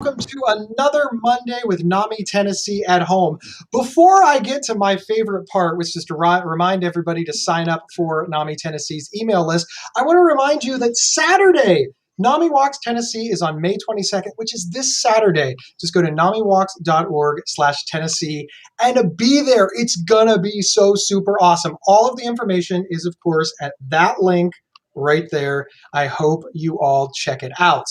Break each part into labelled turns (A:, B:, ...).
A: Welcome to another Monday with NAMI Tennessee at home. Before I get to my favorite part, which is to remind everybody to sign up for NAMI Tennessee's email list, I want to remind you that Saturday, NAMI Walks Tennessee is on May 22nd, which is this Saturday. Just go to namiwalks.org/Tennessee and be there. It's gonna be so super awesome. All of the information is, of course, at that link right there. I hope you all check it out.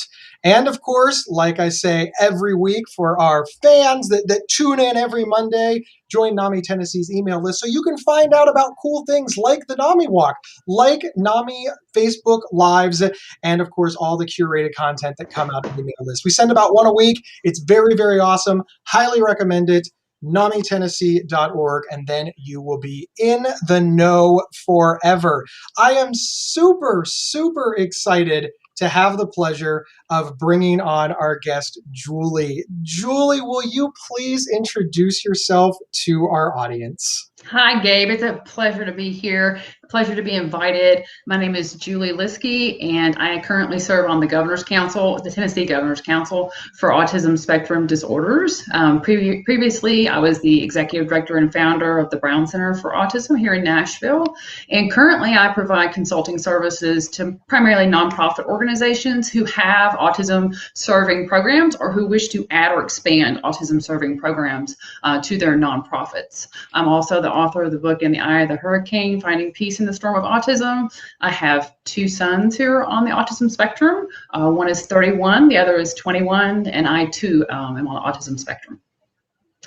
A: And of course, like I say every week, for our fans that tune in every Monday, join NAMI Tennessee's email list so you can find out about cool things like the NAMI Walk, like NAMI Facebook Lives, and of course, all the curated content that come out of the email list. We send about one a week. It's very, very awesome. Highly recommend it. NAMITennessee.org, and then you will be in the know forever. I am super, super excited to have the pleasure of bringing on our guest, Juli. Juli, will you please introduce yourself to our audience?
B: Hi, Gabe. It's a pleasure to be here. A pleasure to be invited. My name is Juli Liske, and I currently serve on the Governor's Council, the Tennessee Governor's Council for Autism Spectrum Disorders. Previously, I was the executive director and founder of the Brown Center for Autism here in Nashville. And currently, I provide consulting services to primarily nonprofit organizations who have autism serving programs or who wish to add or expand autism serving programs to their nonprofits. I'm also the author of the book In the Eye of the Hurricane, Finding Peace in the Storm of Autism. I have two sons who are on the autism spectrum. One is 31, the other is 21, and I too am on the autism spectrum.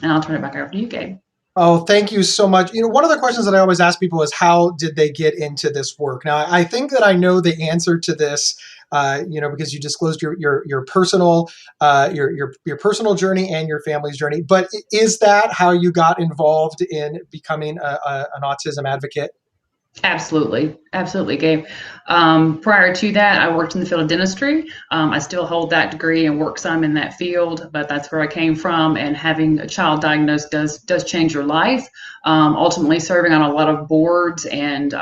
B: And I'll turn it back over to you, Gabe.
A: Oh, thank you so much. One of the questions that I always ask people is, how did they get into this work? Now, I think that I know the answer to this, because you disclosed your personal your personal journey and your family's journey. But is that how you got involved in becoming an autism advocate?
B: Absolutely. Absolutely, Gabe. Prior to that, I worked in the field of dentistry. I still hold that degree and work some in that field, but that's where I came from. And having a child diagnosed does change your life. Ultimately, serving on a lot of boards, and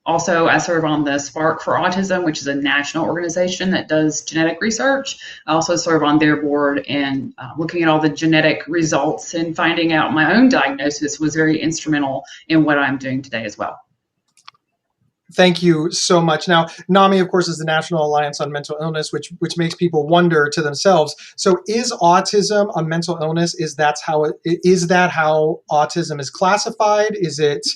B: also I serve on the Spark for Autism, which is a national organization that does genetic research. I also serve on their board, and looking at all the genetic results and finding out my own diagnosis was very instrumental in what I'm doing today as well.
A: Thank you so much. Now, NAMI, of course, is the National Alliance on Mental Illness, which makes people wonder to themselves. So, is autism a mental illness? Is that how autism is classified? Is it?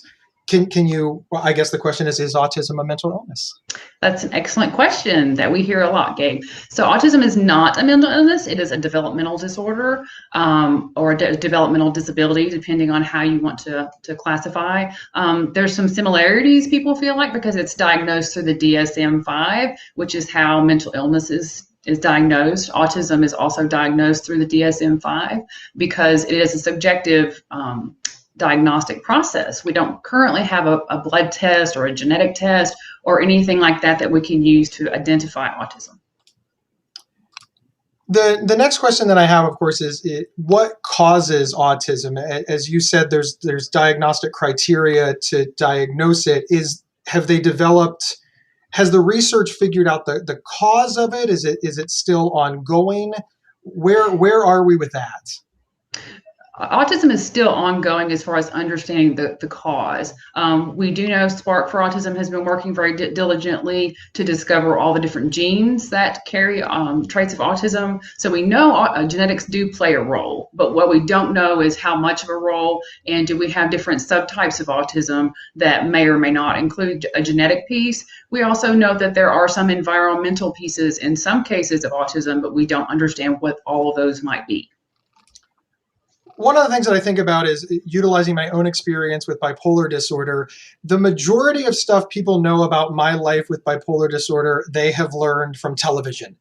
A: Can you? Well, I guess the question is autism a mental illness?
B: That's an excellent question that we hear a lot, Gabe. So autism is not a mental illness. It is a developmental disorder or a developmental disability, depending on how you want to classify. There's some similarities, people feel like, because it's diagnosed through the DSM-5, which is how mental illness is diagnosed. Autism is also diagnosed through the DSM-5 because it is a subjective diagnostic process. We don't currently have a blood test or a genetic test or anything like that we can use to identify autism.
A: The next question that I have, of course, is what causes autism? As you said, there's diagnostic criteria to diagnose it. Has the research figured out the cause of it? Is it still ongoing? Where are we with that?
B: Autism is still ongoing as far as understanding the cause. We do know Spark for Autism has been working very diligently to discover all the different genes that carry traits of autism. So we know genetics do play a role, but what we don't know is how much of a role, and do we have different subtypes of autism that may or may not include a genetic piece. We also know that there are some environmental pieces in some cases of autism, but we don't understand what all of those might be.
A: One of the things that I think about is utilizing my own experience with bipolar disorder. The majority of stuff people know about my life with bipolar disorder, they have learned from television.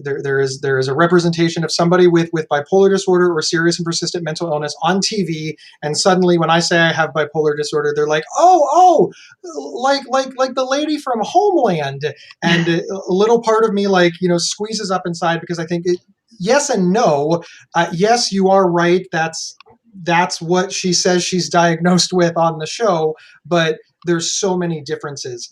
A: There is a representation of somebody with bipolar disorder or serious and persistent mental illness on TV, and suddenly when I say I have bipolar disorder, they're like, oh, like the lady from Homeland, and a little part of me squeezes up inside because I think yes and no. Yes, you are right. That's what she says she's diagnosed with on the show, but there's so many differences.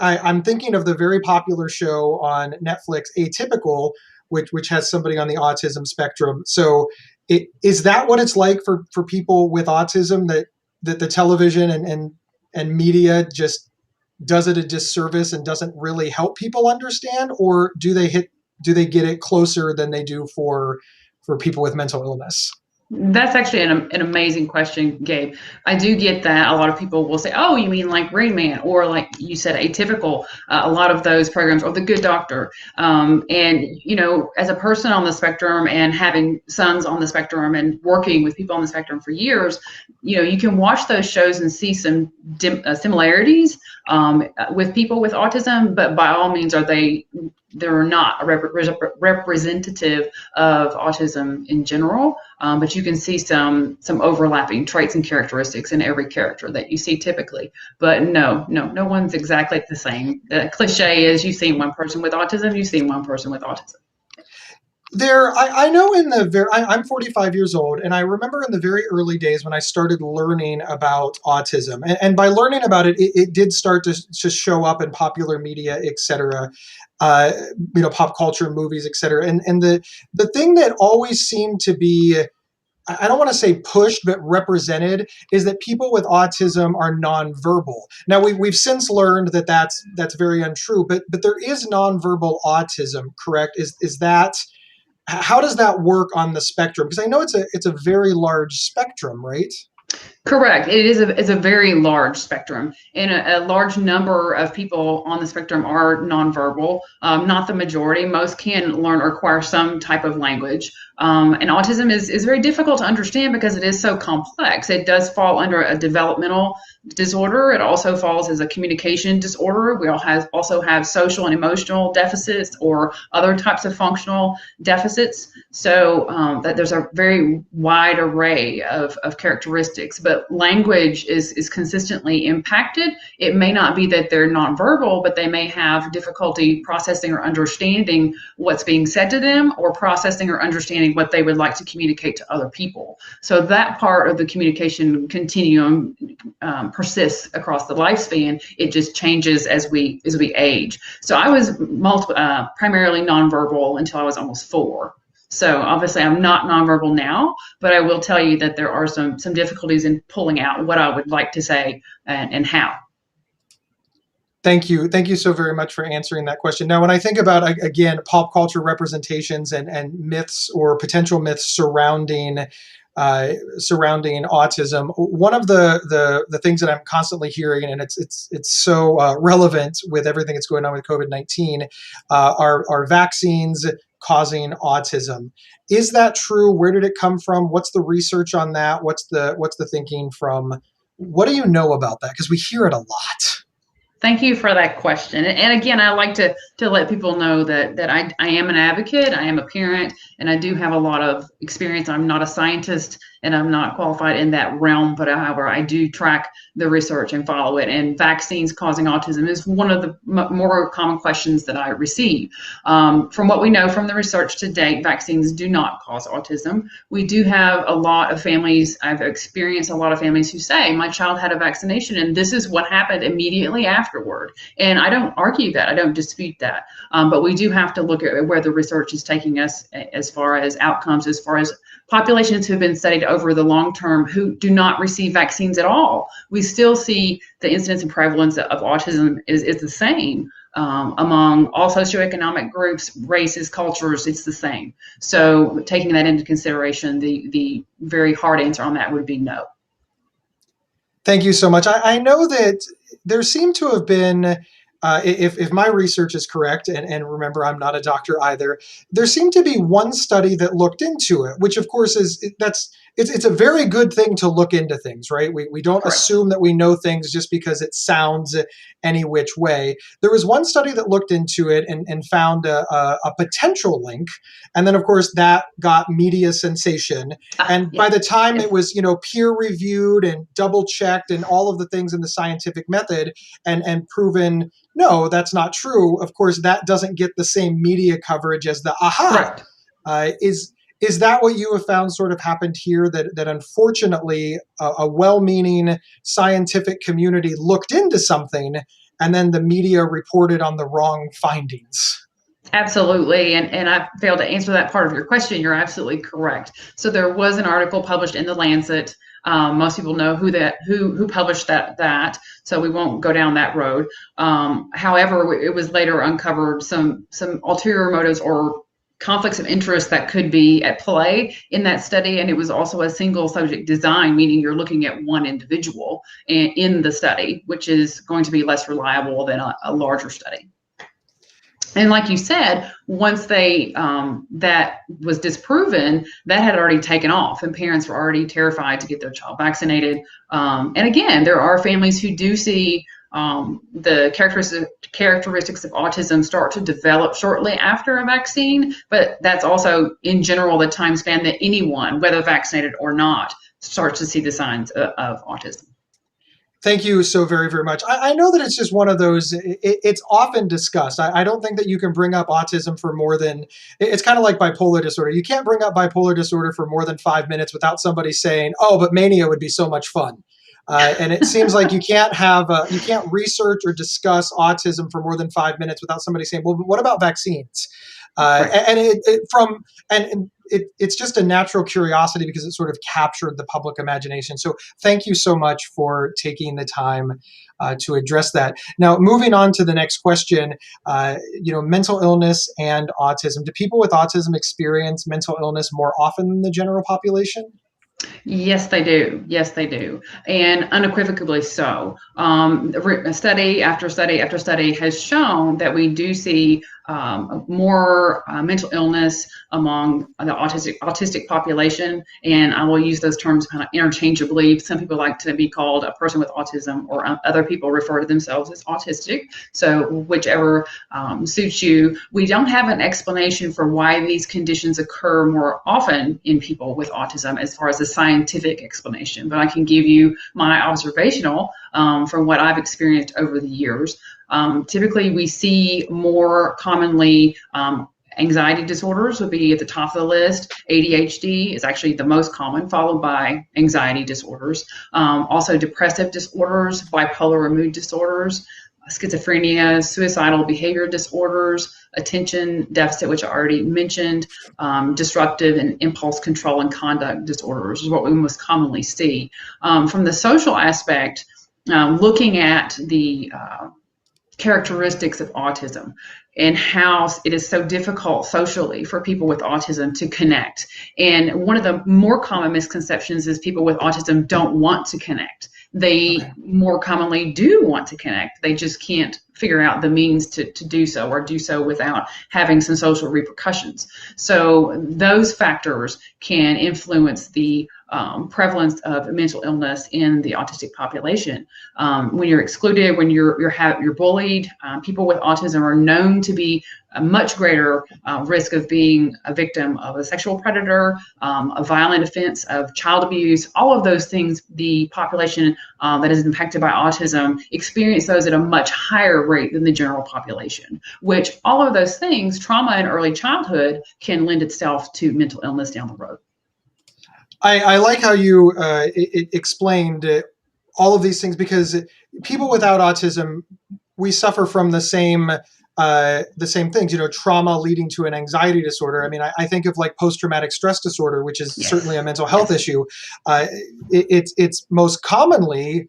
A: I'm thinking of the very popular show on Netflix, Atypical, which has somebody on the autism spectrum. So is that what it's like for people with autism, that the television and media just does it a disservice and doesn't really help people understand, or do they get it closer than they do for people with mental illness?
B: That's actually an amazing question, Gabe. I do get that. A lot of people will say, "Oh, you mean like Rain Man," or like you said, Atypical. A lot of those programs, or The Good Doctor. And as a person on the spectrum and having sons on the spectrum and working with people on the spectrum for years, you can watch those shows and see some similarities with people with autism. But by all means, they're not a representative of autism in general, but you can see some overlapping traits and characteristics in every character that you see typically. But no one's exactly the same. The cliche is, you've seen one person with autism, you've seen one person with autism.
A: I know I'm 45 years old, and I remember in the very early days when I started learning about autism, and by learning about it, it did start to show up in popular media, et cetera, pop culture, movies, et cetera. And the thing that always seemed to be, I don't want to say pushed, but represented, is that people with autism are nonverbal. Now we've since learned that that's very untrue, but there is nonverbal autism, correct? Is that, how does that work on the spectrum? Because I know it's a very large spectrum, right?
B: Correct. It's a very large spectrum, and a large number of people on the spectrum are nonverbal. Not the majority. Most can learn or acquire some type of language. And autism is very difficult to understand because it is so complex. It does fall under a developmental disorder. It also falls as a communication disorder. We also have social and emotional deficits or other types of functional deficits. So that there's a very wide array of characteristics, but language is consistently impacted. It may not be that they're nonverbal, but they may have difficulty processing or understanding what's being said to them, or processing or understanding what they would like to communicate to other people. So that part of the communication continuum persists across the lifespan. It just changes as we age. So I was primarily nonverbal until I was almost 4. So obviously I'm not nonverbal now, but I will tell you that there are some difficulties in pulling out what I would like to say and how.
A: Thank you so very much for answering that question. Now, when I think about, again, pop culture representations and myths or potential myths surrounding autism, one of the things that I'm constantly hearing, and it's so relevant with everything that's going on with COVID-19, are vaccines causing autism. Is that true? Where did it come from? What's the research on that? What's the thinking from? What do you know about that? Because we hear it a lot.
B: Thank you for that question. And again, I like to let people know that I am an advocate, I am a parent, and I do have a lot of experience. I'm not a scientist and I'm not qualified in that realm, but however, I do track the research and follow it. And vaccines causing autism is one of the more common questions that I receive. From what we know from the research to date, vaccines do not cause autism. We do have a lot of families, I've experienced a lot of families who say, my child had a vaccination and this is what happened immediately afterward. And I don't argue that, I don't dispute that. But we do have to look at where the research is taking us as far as outcomes, as far as populations who have been studied over the long term who do not receive vaccines at all. We still see the incidence and prevalence of autism is the same among all socioeconomic groups, races, cultures. It's the same. So taking that into consideration, the very hard answer on that would be no.
A: Thank you so much. I know that there seem to have been, if my research is correct, and remember, I'm not a doctor either, there seemed to be one study that looked into it, which of course it's a very good thing to look into things, right? We don't
B: Correct.
A: assume that we know things just because it sounds any which way. There was one study that looked into it and found a potential link. And then of course that got media sensation. And by the time it was, peer reviewed and double checked and all of the things in the scientific method and proven, no, that's not true. Of course, that doesn't get the same media coverage as the aha. Is that what you have found sort of happened here, that unfortunately a well-meaning scientific community looked into something and then the media reported on the wrong findings?
B: Absolutely. And I failed to answer that part of your question. You're absolutely correct. So there was an article published in the Lancet. Most people know who published that. So we won't go down that road. However, it was later uncovered some ulterior motives or conflicts of interest that could be at play in that study. And it was also a single subject design, meaning you're looking at one individual in the study, which is going to be less reliable than a larger study. And like you said, once that was disproven, that had already taken off, and parents were already terrified to get their child vaccinated. And again, there are families who do see the characteristics of autism start to develop shortly after a vaccine, but that's also, in general, the time span that anyone, whether vaccinated or not, starts to see the signs of autism.
A: Thank you so very, very much. I know that it's just one of those, it's often discussed. I don't think that you can bring up autism for more than, it's kind of like bipolar disorder. You can't bring up bipolar disorder for more than 5 minutes without somebody saying, oh, but mania would be so much fun. And it seems like you can't research or discuss autism for more than 5 minutes without somebody saying, well, what about vaccines?
B: Right.
A: And it's just a natural curiosity because it sort of captured the public imagination. So thank you so much for taking the time to address that. Now, moving on to the next question, mental illness and autism. Do people with autism experience mental illness more often than the general population?
B: Yes, they do. Yes, they do. And unequivocally so. Study after study after study has shown that we do see more mental illness among the autistic population. And I will use those terms kind of interchangeably. Some people like to be called a person with autism, or other people refer to themselves as autistic. So whichever suits you. We don't have an explanation for why these conditions occur more often in people with autism as far as a scientific explanation, but I can give you my observational from what I've experienced over the years. Typically, we see more commonly anxiety disorders would be at the top of the list. ADHD is actually the most common, followed by anxiety disorders. Also depressive disorders, bipolar or mood disorders, schizophrenia, suicidal behavior disorders, attention deficit, which I already mentioned, disruptive and impulse control and conduct disorders is what we most commonly see. From the social aspect, looking at the characteristics of autism and how it is so difficult socially for people with autism to connect. And one of the more common misconceptions is people with autism don't want to connect. They more commonly do want to connect. They just can't figure out the means to do so, or do so without having some social repercussions. So those factors can influence the prevalence of mental illness in the autistic population. When you're excluded, when you're bullied, people with autism are known to be a much greater risk of being a victim of a sexual predator, a violent offense of child abuse. All of those things, the population that is impacted by autism experience those at a much higher rate than the general population, which all of those things, trauma in early childhood, can lend itself to mental illness down the road.
A: I like how you explained all of these things, because people without autism, we suffer from the same things, trauma leading to an anxiety disorder. I mean, I think of like post-traumatic stress disorder, which is certainly a mental health issue. It's most commonly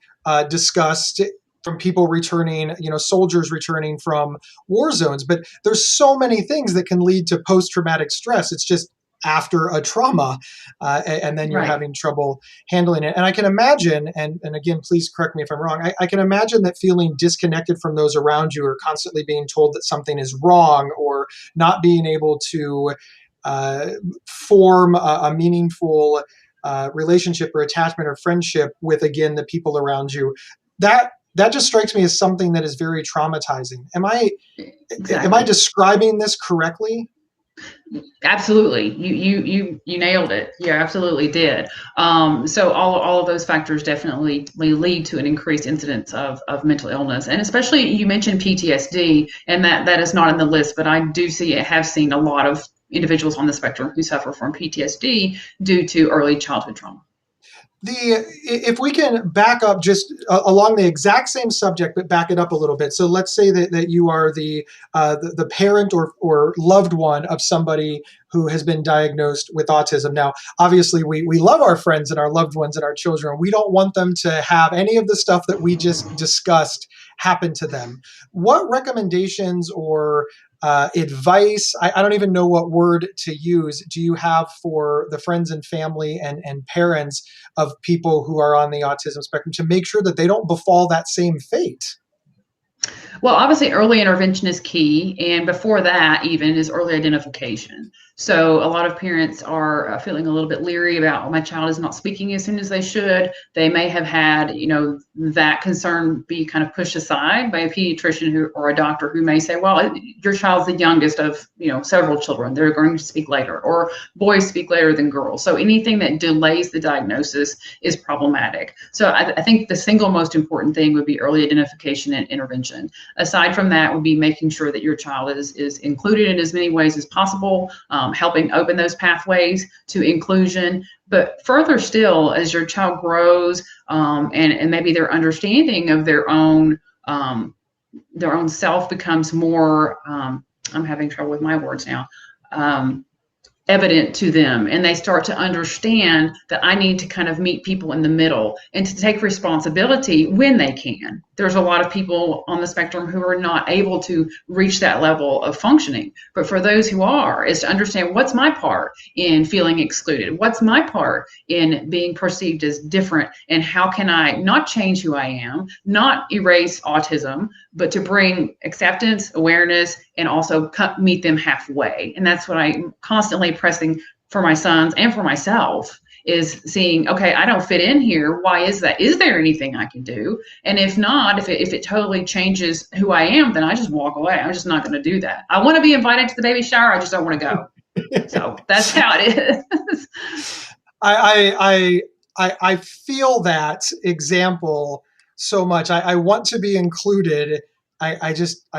A: discussed from people returning, soldiers returning from war zones. But there's so many things that can lead to post-traumatic stress. It's just after a trauma, and then you're having trouble handling it. And I can imagine, and again, please correct me if I'm wrong, I can imagine that feeling disconnected from those around you, or constantly being told that something is wrong, or not being able to form a meaningful relationship or attachment or friendship with, again, the people around you. That just strikes me as something that is very traumatizing. Am I describing this correctly?
B: Absolutely. You nailed it. You absolutely did. So all of those factors definitely lead to an increased incidence of mental illness. And especially, you mentioned PTSD, and that is not in the list, but I have seen a lot of individuals on the spectrum who suffer from PTSD due to early childhood trauma.
A: If we can back up just along the exact same subject, but back it up a little bit. So let's say that you are the parent or loved one of somebody who has been diagnosed with autism. Now, obviously, we love our friends and our loved ones and our children. We don't want them to have any of the stuff that we just discussed happen to them. What recommendations or advice, I don't even know what word to use, do you have for the friends and family and parents of people who are on the autism spectrum to make sure that they don't befall that same fate?
B: Well, obviously, early intervention is key. And before that, even is early identification. So, a lot of parents are feeling a little bit leery about, oh, my child is not speaking as soon as they should. They may have had, that concern be kind of pushed aside by a pediatrician or a doctor who may say, well, your child's the youngest of, several children. They're going to speak later, or boys speak later than girls. So, anything that delays the diagnosis is problematic. So, I think the single most important thing would be early identification and intervention. Aside from that would be making sure that your child is included in as many ways as possible, helping open those pathways to inclusion. But further still, as your child grows and maybe their understanding of their own self becomes more, I'm having trouble with my words now, evident to them, and they start to understand that I need to kind of meet people in the middle and to take responsibility when they can. There's a lot of people on the spectrum who are not able to reach that level of functioning. But for those who are, is to understand what's my part in feeling excluded? What's my part in being perceived as different? And how can I not change who I am, not erase autism, but to bring acceptance, awareness, and also meet them halfway. And that's what I'm constantly pressing for my sons and for myself, is seeing, okay, I don't fit in here. Why is that? Is there anything I can do? And if not, if it totally changes who I am, then I just walk away. I'm just not going to do that. I want to be invited to the baby shower. I just don't want to go. So that's how it is.
A: I feel that example so much. I want to be included. I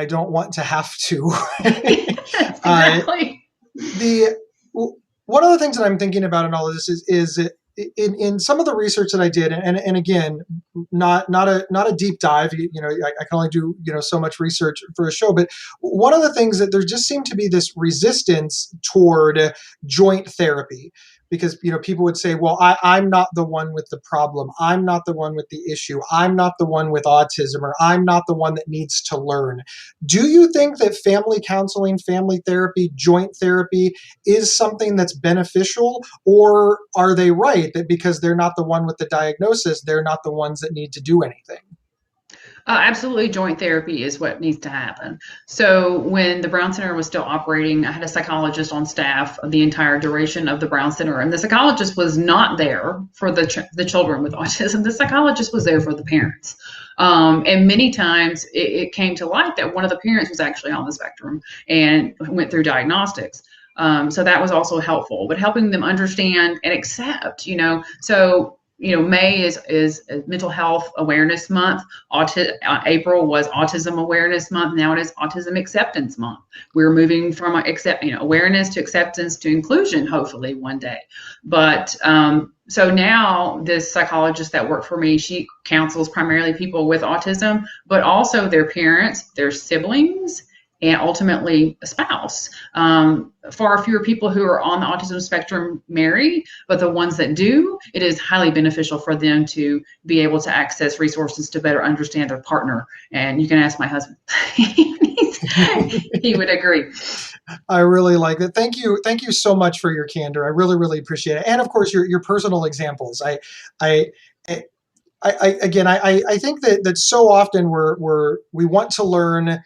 A: don't want to have to.
B: Exactly.
A: One of the things that I'm thinking about in all of this is in some of the research that I did, and again, not a deep dive. I can only do so much research for a show. But one of the things that there just seemed to be this resistance toward joint therapy. Because people would say, well, I'm not the one with the problem. I'm not the one with the issue. I'm not the one with autism, or I'm not the one that needs to learn. Do you think that family counseling, family therapy, joint therapy is something that's beneficial? Or are they right that because they're not the one with the diagnosis, they're not the ones that need to do anything?
B: Absolutely, joint therapy is what needs to happen. So when the Brown Center was still operating, I had a psychologist on staff the entire duration of the Brown Center, and the psychologist was not there for the children with autism. The psychologist was there for the parents. And many times it came to light that one of the parents was actually on the spectrum and went through diagnostics. So that was also helpful, but helping them understand and accept, so May is Mental Health Awareness Month. April was Autism Awareness Month. Now it is Autism Acceptance Month. We're moving from awareness to acceptance to inclusion, hopefully one day. But so now this psychologist that worked for me, she counsels primarily people with autism, but also their parents, their siblings, and ultimately a spouse. Far fewer people who are on the autism spectrum marry, but the ones that do, it is highly beneficial for them to be able to access resources to better understand their partner. And you can ask my husband. He would agree.
A: I really like that. Thank you so much for your candor. I really, really appreciate it. And of course, your personal examples. I think that so often we want to learn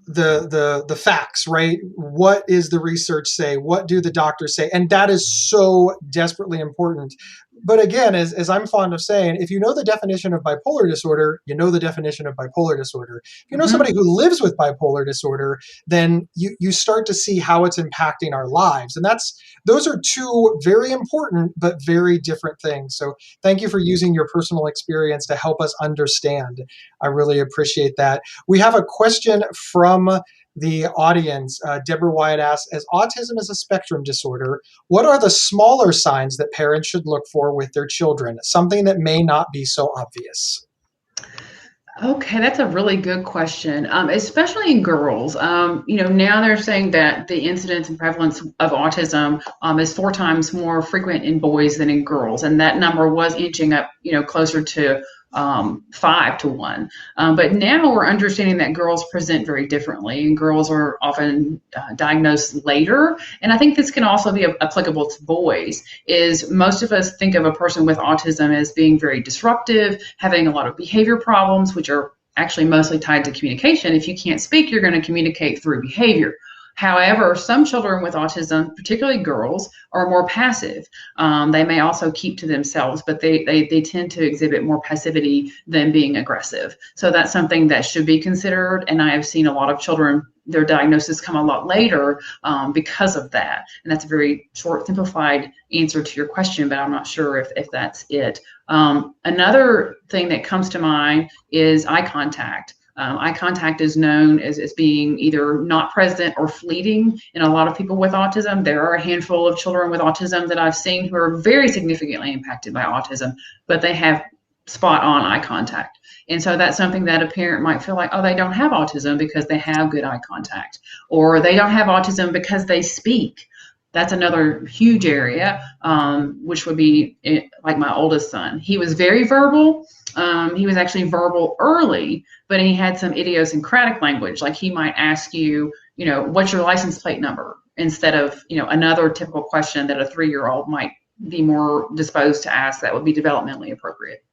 A: the facts, right? What is the research say? What do the doctors say? And that is so desperately important. But again, as I'm fond of saying, if you know the definition of bipolar disorder, you know the definition of bipolar disorder. If you know somebody who lives with bipolar disorder, then you start to see how it's impacting our lives. And those are two very important but very different things. So thank you for using your personal experience to help us understand. I really appreciate that. We have a question from the audience. Deborah Wyatt asks, as autism is a spectrum disorder, what are the smaller signs that parents should look for with their children? Something that may not be so obvious.
B: Okay, that's a really good question, especially in girls. Now they're saying that the incidence and prevalence of autism is 4 times more frequent in boys than in girls, and that number was inching up, closer to 5 to 1. But now we're understanding that girls present very differently, and girls are often diagnosed later. And I think this can also be applicable to boys. Is most of us think of a person with autism as being very disruptive, having a lot of behavior problems, which are actually mostly tied to communication. If you can't speak, you're going to communicate through behavior. However, some children with autism, particularly girls, are more passive. They may also keep to themselves, but they tend to exhibit more passivity than being aggressive. So that's something that should be considered. And I have seen a lot of children, their diagnosis come a lot later because of that. And that's a very short, simplified answer to your question, but I'm not sure if that's it. Another thing that comes to mind is eye contact. Eye contact is known as being either not present or fleeting in a lot of people with autism. There are a handful of children with autism that I've seen who are very significantly impacted by autism, but they have spot on eye contact. And so that's something that a parent might feel like, oh, they don't have autism because they have good eye contact, or they don't have autism because they speak. That's another huge area, which would be like my oldest son. He was very verbal. He was actually verbal early, but he had some idiosyncratic language. Like he might ask you, what's your license plate number? Instead of, another typical question that a 3-year-old might be more disposed to ask that would be developmentally appropriate.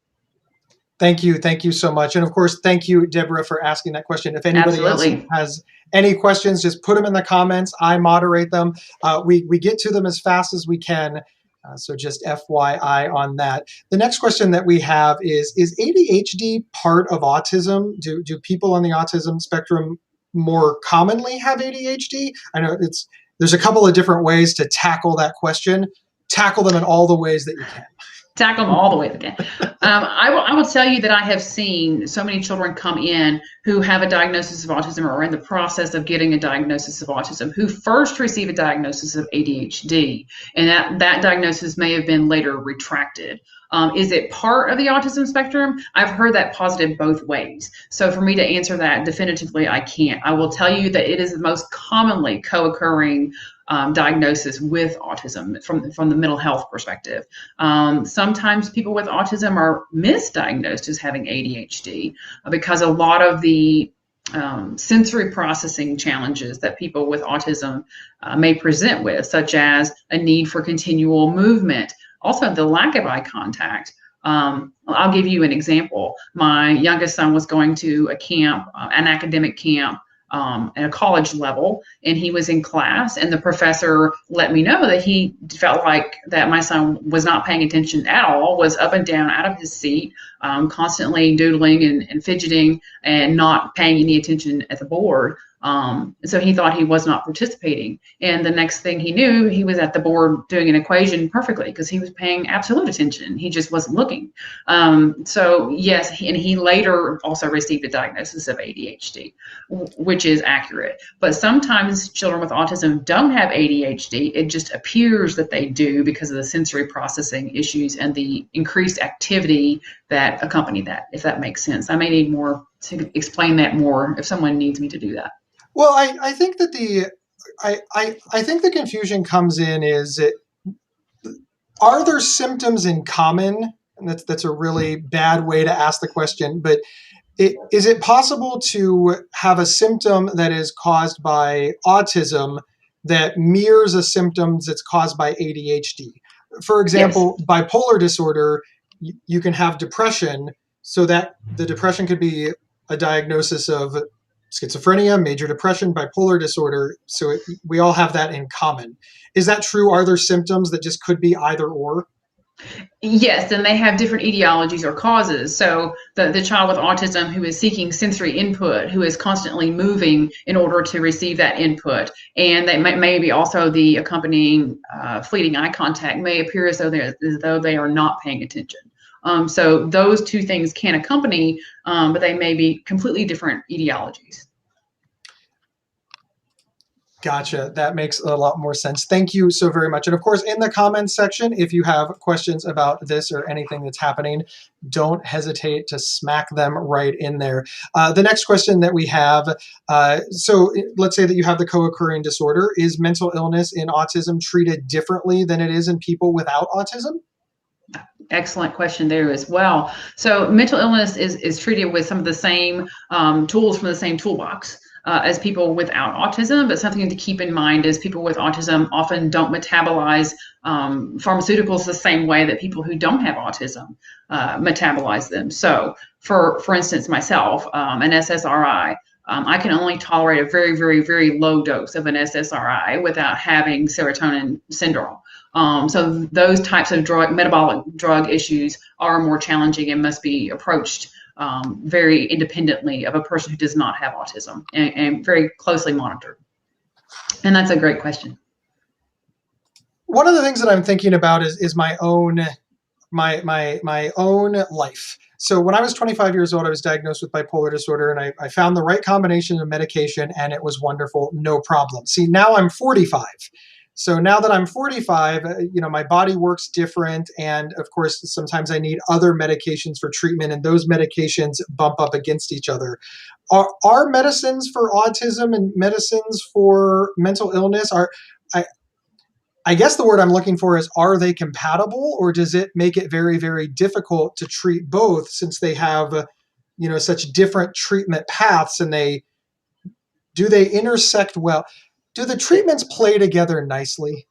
A: Thank you. Thank you so much. And of course, thank you, Deborah, for asking that question. If anybody
B: Absolutely.
A: else has any questions, just put them in the comments. I moderate them. We get to them as fast as we can. So just FYI on that. The next question that we have is ADHD part of autism? Do people on the autism spectrum more commonly have ADHD? I know there's a couple of different ways to tackle that question. Tackle them in all the ways that you can.
B: Tackle them all the way again. I will tell you that I have seen so many children come in who have a diagnosis of autism or are in the process of getting a diagnosis of autism who first receive a diagnosis of ADHD, and that diagnosis may have been later retracted. Is it part of the autism spectrum? I've heard that positive both ways. So for me to answer that definitively, I can't. I will tell you that it is the most commonly co-occurring diagnosis with autism from the mental health perspective. Sometimes people with autism are misdiagnosed as having ADHD because a lot of the sensory processing challenges that people with autism may present with, such as a need for continual movement, also the lack of eye contact. I'll give you an example. My youngest son was going to a camp, an academic camp, at a college level, and he was in class, and the professor let me know that he felt like that my son was not paying attention at all, was up and down out of his seat, constantly doodling and fidgeting and not paying any attention at the board. So he thought he was not participating. And the next thing he knew, he was at the board doing an equation perfectly because he was paying absolute attention. He just wasn't looking. So yes, and he later also received a diagnosis of ADHD, which is accurate. But sometimes children with autism don't have ADHD. It just appears that they do because of the sensory processing issues and the increased activity that accompany that, if that makes sense. I may need more to explain that more if someone needs me to do that.
A: Well, I think that I think the confusion comes in is are there symptoms in common? And that's a really bad way to ask the question, but is it possible to have a symptom that is caused by autism that mirrors a symptom that's caused by ADHD? For example, yes. Bipolar disorder, you can have depression, so that the depression could be a diagnosis of schizophrenia, major depression, bipolar disorder. So we all have that in common. Is that true? Are there symptoms that just could be either or?
B: Yes, and they have different etiologies or causes. So the child with autism who is seeking sensory input, who is constantly moving in order to receive that input, and that maybe also the accompanying fleeting eye contact may appear as though they are not paying attention. So those two things can accompany, but they may be completely different etiologies.
A: Gotcha. That makes a lot more sense. Thank you so very much. And of course, in the comments section, if you have questions about this or anything that's happening, don't hesitate to smack them right in there. The next question that we have, so let's say that you have the co-occurring disorder. Is mental illness in autism treated differently than it is in people without autism?
B: Excellent question there as well. So mental illness is treated with some of the same tools from the same toolbox as people without autism, but something to keep in mind is people with autism often don't metabolize pharmaceuticals the same way that people who don't have autism metabolize them. So for instance, myself, an SSRI, I can only tolerate a very, very, very low dose of an SSRI without having serotonin syndrome. So those types of metabolic drug issues are more challenging and must be approached very independently of a person who does not have autism and very closely monitored. And that's a great question.
A: One of the things that I'm thinking about is my own life. So when I was 25 years old, I was diagnosed with bipolar disorder, and I found the right combination of medication, and it was wonderful, no problem. See, now I'm 45. So now that I'm 45, my body works different. And of course, sometimes I need other medications for treatment, and those medications bump up against each other. Are medicines for autism and medicines for mental illness, I guess the word I'm looking for is, are they compatible, or does it make it very, very difficult to treat both since they have, such different treatment paths, and do they intersect well? Do the treatments play together nicely?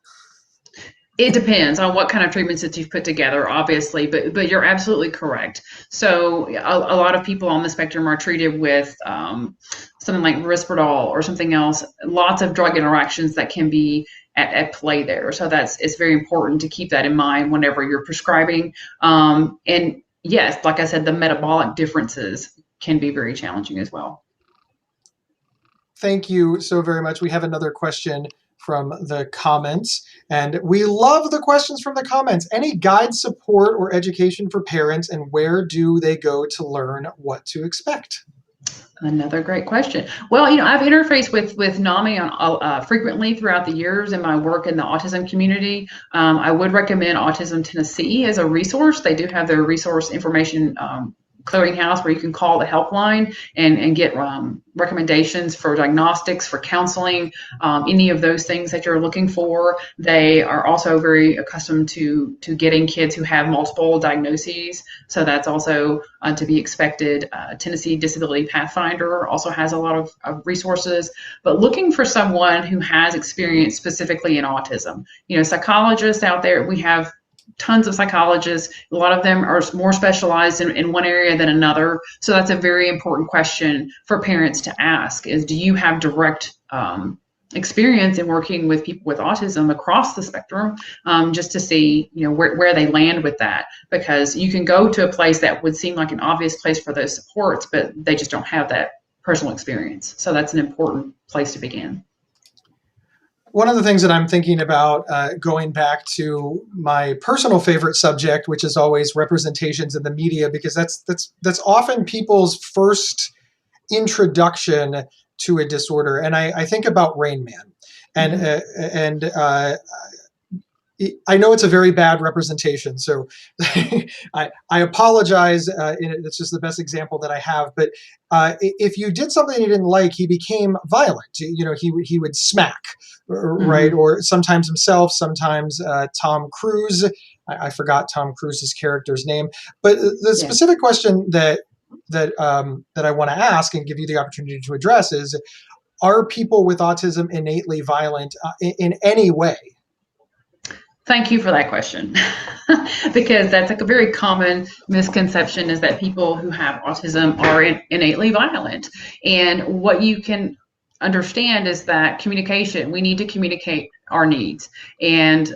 B: It depends on what kind of treatments that you've put together, obviously, but you're absolutely correct. So a lot of people on the spectrum are treated with something like Risperdal or something else. Lots of drug interactions that can be at play there. So it's very important to keep that in mind whenever you're prescribing. And yes, like I said, the metabolic differences can be very challenging as well.
A: Thank you so very much. We have another question from the comments, and we love the questions from the comments. Any guide, support, or education for parents, and where do they go to learn what to expect?
B: Another great question. Well, I've interfaced with NAMI frequently throughout the years in my work in the autism community. I would recommend Autism Tennessee as a resource. They do have their resource information clearinghouse where you can call the helpline and get recommendations for diagnostics, for counseling, any of those things that you're looking for. They are also very accustomed to getting kids who have multiple diagnoses, so that's also to be expected. Tennessee Disability Pathfinder also has a lot of resources, but looking for someone who has experience specifically in autism. Psychologists out there, we have tons of psychologists. A lot of them are more specialized in one area than another. So that's a very important question for parents to ask is, do you have direct experience in working with people with autism across the spectrum, just to see, where they land with that, because you can go to a place that would seem like an obvious place for those supports, but they just don't have that personal experience. So that's an important place to begin.
A: One of the things that I'm thinking about, going back to my personal favorite subject, which is always representations in the media, because that's often people's first introduction to a disorder. And I think about Rain Man, and I know it's a very bad representation, so I apologize. It's just the best example that I have. But if you did something he didn't like, he became violent. He would smack, right? Or sometimes himself, sometimes Tom Cruise. I forgot Tom Cruise's character's name. But the specific question that I want to ask and give you the opportunity to address is: are people with autism innately violent in any way?
B: Thank you for that question, because that's like a very common misconception, is that people who have autism are innately violent. And what you can understand is that communication, we need to communicate our needs. And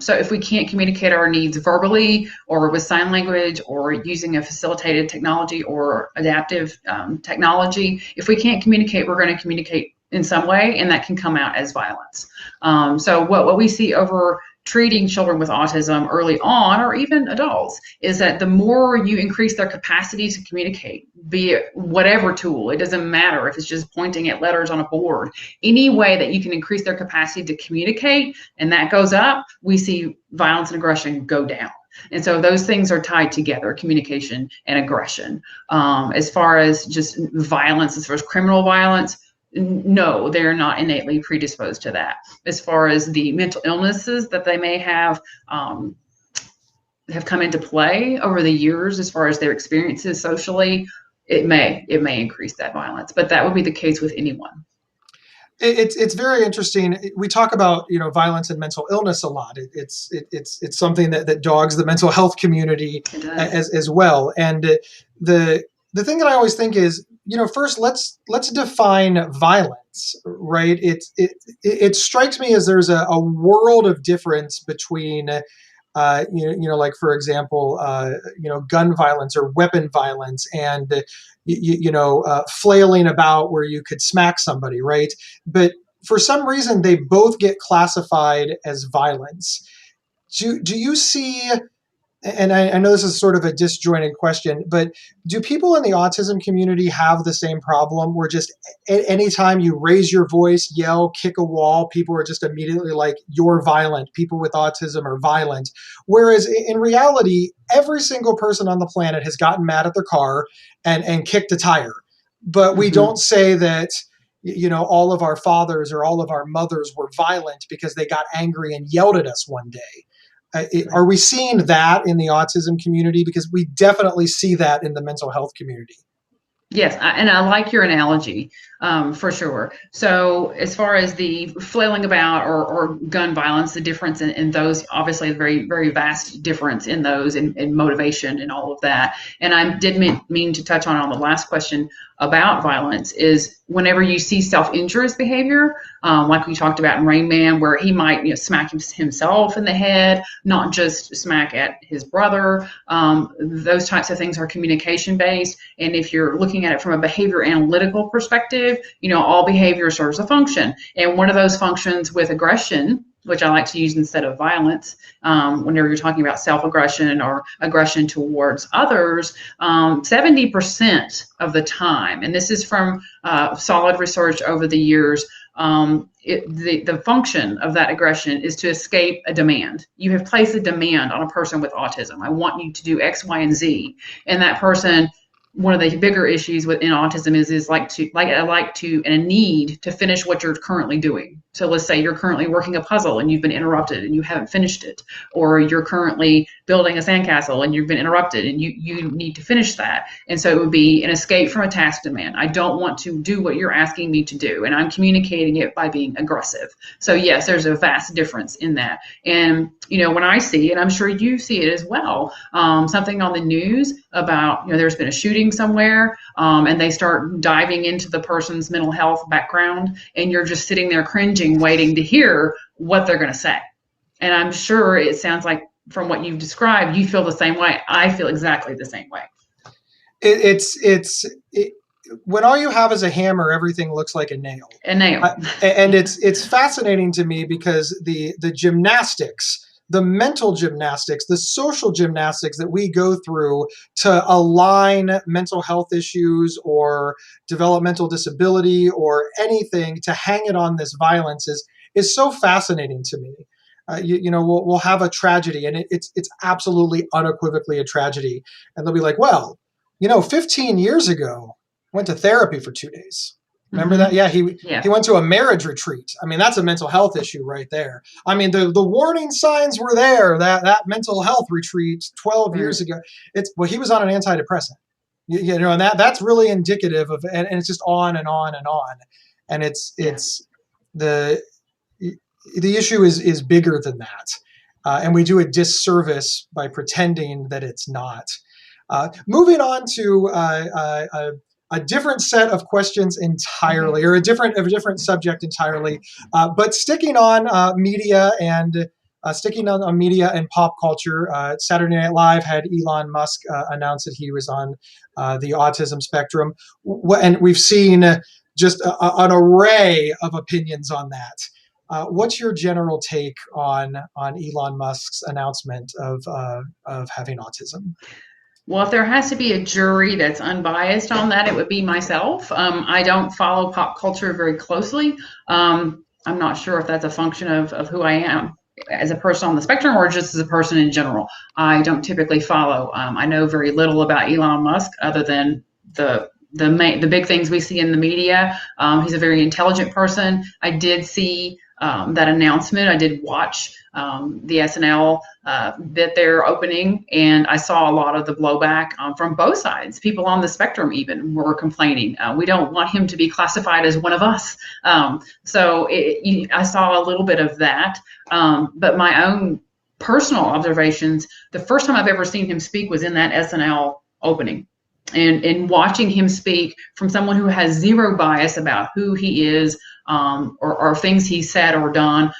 B: so if we can't communicate our needs verbally or with sign language or using a facilitated technology or adaptive technology, if we can't communicate, we're going to communicate in some way, and that can come out as violence. So what we see over treating children with autism early on, or even adults, is that the more you increase their capacity to communicate, be it whatever tool, it doesn't matter if it's just pointing at letters on a board, any way that you can increase their capacity to communicate and that goes up, we see violence and aggression go down. And so those things are tied together, communication and aggression. As far as just violence, as far as criminal violence, no, they're not innately predisposed to that. As far as the mental illnesses that they may have come into play over the years, as far as their experiences socially, it may increase that violence, but that would be the case with anyone.
A: It's very interesting. We talk about violence and mental illness a lot. It's something that dogs the mental health community as well. And the thing that I always think is, first let's define violence, right? It strikes me as there's a world of difference between like, for example, gun violence or weapon violence and, flailing about where you could smack somebody, right? But for some reason, they both get classified as violence. Do you see, and I know this is sort of a disjointed question, but do people in the autism community have the same problem where just anytime you raise your voice, yell, kick a wall, people are just immediately like, you're violent, people with autism are violent? Whereas in reality, every single person on the planet has gotten mad at their car and kicked a tire. But we don't say that, all of our fathers or all of our mothers were violent because they got angry and yelled at us one day. Are we seeing that in the autism community? Because we definitely see that in the mental health community.
B: Yes, and I like your analogy for sure. So as far as the flailing about or gun violence, the difference in those, obviously a very, very vast difference in those in motivation and all of that. And I did mean to touch on the last question about violence is whenever you see self-injurious behavior, like we talked about in Rain Man, where he might smack himself in the head, not just smack at his brother. Those types of things are communication based. And if you're looking at it from a behavior analytical perspective, all behavior serves a function. And one of those functions with aggression, which I like to use instead of violence, whenever you're talking about self-aggression or aggression towards others, 70% of the time, and this is from solid research over the years, the function of that aggression is to escape a demand. You have placed a demand on a person with autism. I want you to do X, Y, and Z. And that person, one of the bigger issues within autism is a need to finish what you're currently doing. So let's say you're currently working a puzzle and you've been interrupted and you haven't finished it, or you're currently building a sandcastle and you've been interrupted and you need to finish that. And so it would be an escape from a task demand. I don't want to do what you're asking me to do, and I'm communicating it by being aggressive. So yes, there's a vast difference in that. And when I see, and I'm sure you see it as well, something on the news about, there's been a shooting somewhere, and they start diving into the person's mental health background, and you're just sitting there cringing, waiting to hear what they're going to say. And I'm sure it sounds like from what you've described, you feel the same way. I feel exactly the same way.
A: When all you have is a hammer, everything looks like a nail.
B: A nail.
A: And it's fascinating to me because the gymnastics, the mental gymnastics, the social gymnastics that we go through to align mental health issues or developmental disability or anything to hang it on this violence is so fascinating to me. We'll have a tragedy, and it's absolutely unequivocally a tragedy. And they'll be like, well, 15 years ago, I went to therapy for 2 days. Remember that? Yeah, he went to a marriage retreat. I mean, that's a mental health issue right there. I mean, the warning signs were there, that mental health retreat 12 years ago. He was on an antidepressant. And that's really indicative of, and it's just on and on and on. And it's the issue is bigger than that. And we do a disservice by pretending that it's not. Moving on to a different set of questions entirely, or a different subject entirely, but sticking on media and media and pop culture. Saturday Night Live had Elon Musk announce that he was on the autism spectrum, and we've seen just an array of opinions on that. What's your general take on Elon Musk's announcement of having autism?
B: Well, if there has to be a jury that's unbiased on that, it would be myself. I don't follow pop culture very closely. I'm not sure if that's a function of who I am as a person on the spectrum or just as a person in general. I don't typically follow. I know very little about Elon Musk other than the big things we see in the media. He's a very intelligent person. I did see that announcement. I did watch the SNL bit they're opening, and I saw a lot of the blowback from both sides. People on the spectrum even were complaining. We don't want him to be classified as one of us. I saw a little bit of that, but my own personal observations, the first time I've ever seen him speak was in that SNL opening. And watching him speak from someone who has zero bias about who he is or things he said or done,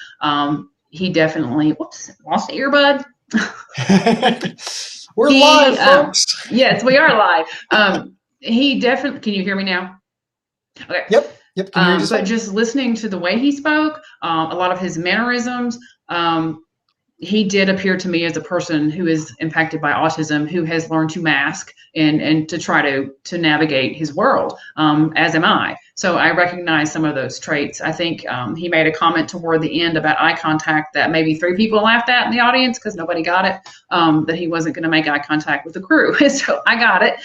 B: he definitely, whoops, lost the earbud.
A: We're live, folks.
B: Yes, we are live. He definitely, can you hear me now? Okay.
A: Yep. Can you hear
B: but just listening to the way he spoke, a lot of his mannerisms, he did appear to me as a person who is impacted by autism, who has learned to mask and to try to navigate his world, as am I. So I recognize some of those traits. I think he made a comment toward the end about eye contact that maybe 3 people laughed at in the audience because nobody got it, that he wasn't going to make eye contact with the crew. So I got it.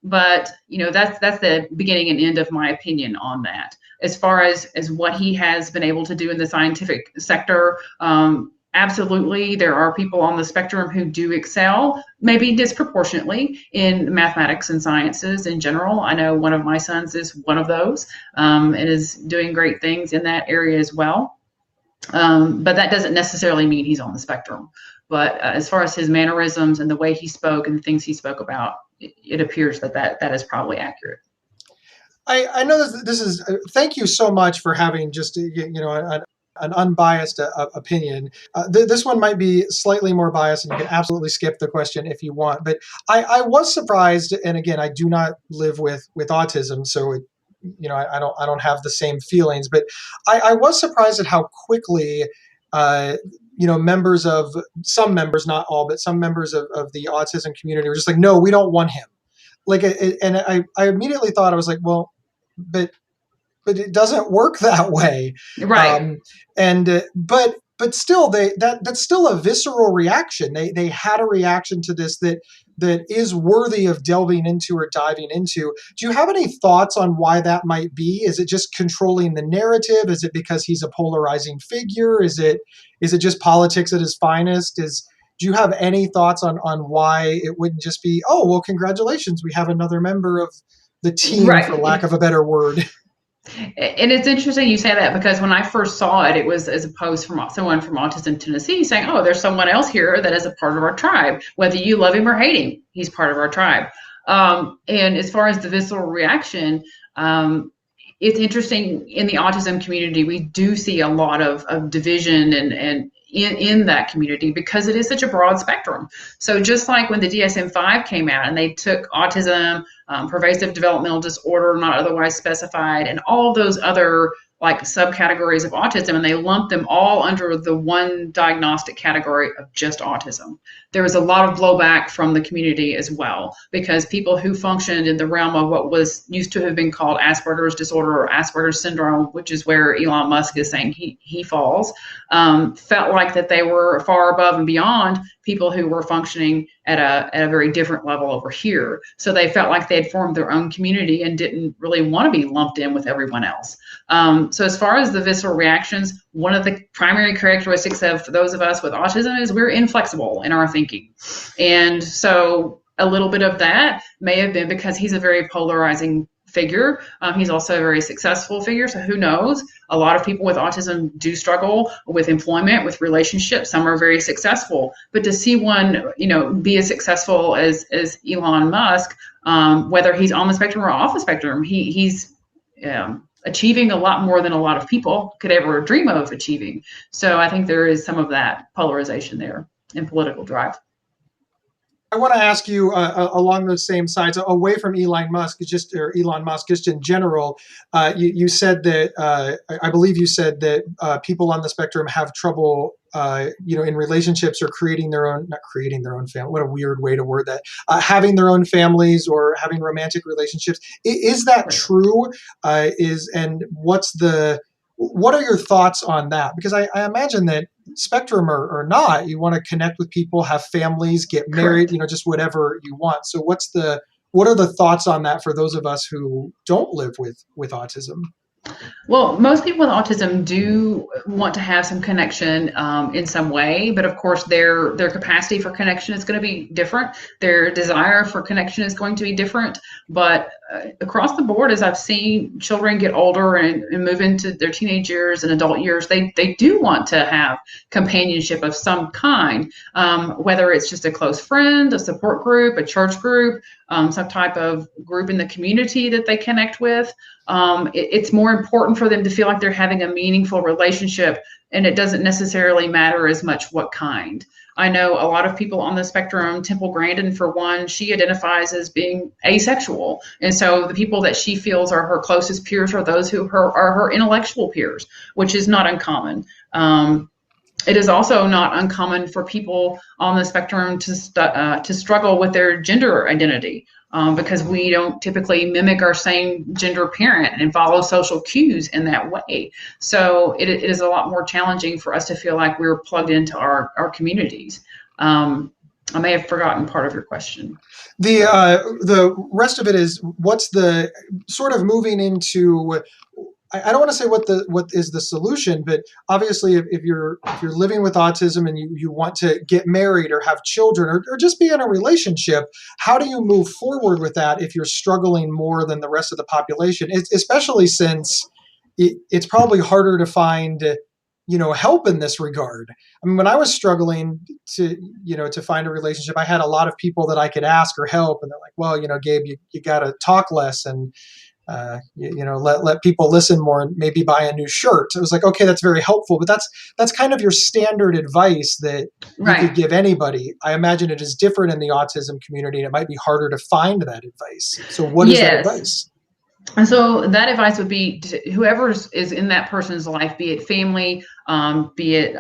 B: But that's the beginning and end of my opinion on that. As far as what he has been able to do in the scientific sector, absolutely, there are people on the spectrum who do excel, maybe disproportionately, in mathematics and sciences in general. I know one of my sons is one of those, and is doing great things in that area as well. But that doesn't necessarily mean he's on the spectrum. But as far as his mannerisms and the way he spoke and the things he spoke about, it appears that is probably accurate.
A: I know this is. Thank you so much for having just an unbiased opinion. This one might be slightly more biased, and you can absolutely skip the question if you want. But I was surprised, and again, I do not live with autism, so I don't have the same feelings. But I was surprised at how quickly. Some members, not all, but some members of the autism community were just like, no, we don't want him. And I immediately thought, I was like, well, but it doesn't work that way.
B: Right.
A: But still, that's still a visceral reaction. They had a reaction to this that is worthy of delving into or diving into. Do you have any thoughts on why that might be? Is it just controlling the narrative? Is it because he's a polarizing figure? Is it just politics at its finest? Do you have any thoughts on why it wouldn't just be, oh, well, congratulations, we have another member of the team, right, for lack of a better word?
B: And it's interesting you say that, because when I first saw it, it was as a post from someone from Autism Tennessee saying, oh, there's someone else here that is a part of our tribe. Whether you love him or hate him, he's part of our tribe. And as far as the visceral reaction, it's interesting, in the autism community, we do see a lot of division and in that community, because it is such a broad spectrum. So just like when the DSM-5 came out and they took autism, pervasive developmental disorder, not otherwise specified, and all of those other like subcategories of autism, and they lumped them all under the one diagnostic category of just autism. There was a lot of blowback from the community as well, because people who functioned in the realm of what was used to have been called Asperger's disorder or Asperger's syndrome, which is where Elon Musk is saying he falls, felt like that they were far above and beyond people who were functioning at a very different level over here. So they felt like they had formed their own community and didn't really want to be lumped in with everyone else. So as far as the visceral reactions, one of the primary characteristics of those of us with autism is we're inflexible in our thinking. And so a little bit of that may have been because he's a very polarizing figure. He's also a very successful figure, so who knows? A lot of people with autism do struggle with employment, with relationships. Some are very successful, but to see one, be as successful as Elon Musk, whether he's on the spectrum or off the spectrum, he's achieving a lot more than a lot of people could ever dream of achieving. So I think there is some of that polarization there in political drive.
A: I want to ask you along those same sides, away from Elon Musk, Elon Musk, just in general. You said that I believe you said that people on the spectrum have trouble, in relationships or not creating their own family. What a weird way to word that. Having their own families or having romantic relationships. Is that
B: Right.
A: true? And what are your thoughts on that? Because I imagine that spectrum or not, you want to connect with people, have families, get married,
B: Correct.
A: just whatever you want. So what are the thoughts on that for those of us who don't live with autism?
B: Well, most people with autism do want to have some connection in some way, but of course, their capacity for connection is going to be different. Their desire for connection is going to be different. But across the board, as I've seen children get older and move into their teenage years and adult years, they do want to have companionship of some kind, whether it's just a close friend, a support group, a church group, some type of group in the community that they connect with. It's more important for them to feel like they're having a meaningful relationship, and it doesn't necessarily matter as much what kind. I know a lot of people on the spectrum. Temple Grandin, for one, she identifies as being asexual, and so the people that she feels are her closest peers are those who are her intellectual peers, which is not uncommon. It is also not uncommon for people on the spectrum to struggle with their gender identity, because we don't typically mimic our same gender parent and follow social cues in that way. So it is a lot more challenging for us to feel like we're plugged into our communities. I may have forgotten part of your question.
A: The rest of it is what's the sort of moving into. I don't want to say what is the solution, but obviously, if you're living with autism and you want to get married or have children or just be in a relationship, how do you move forward with that if you're struggling more than the rest of the population? Especially since it's probably harder to find help in this regard. I mean, when I was struggling to find a relationship, I had a lot of people that I could ask or help, and they're like, well, Gabe, you got to talk less and let people listen more and maybe buy a new shirt. It was like, okay, that's very helpful, but that's kind of your standard advice that you could
B: Right.
A: give anybody. I imagine it is different in the autism community, and it might be harder to find that advice. So what is that
B: Yes.
A: advice?
B: And so that advice would be to whoever is in that person's life, be it family, be it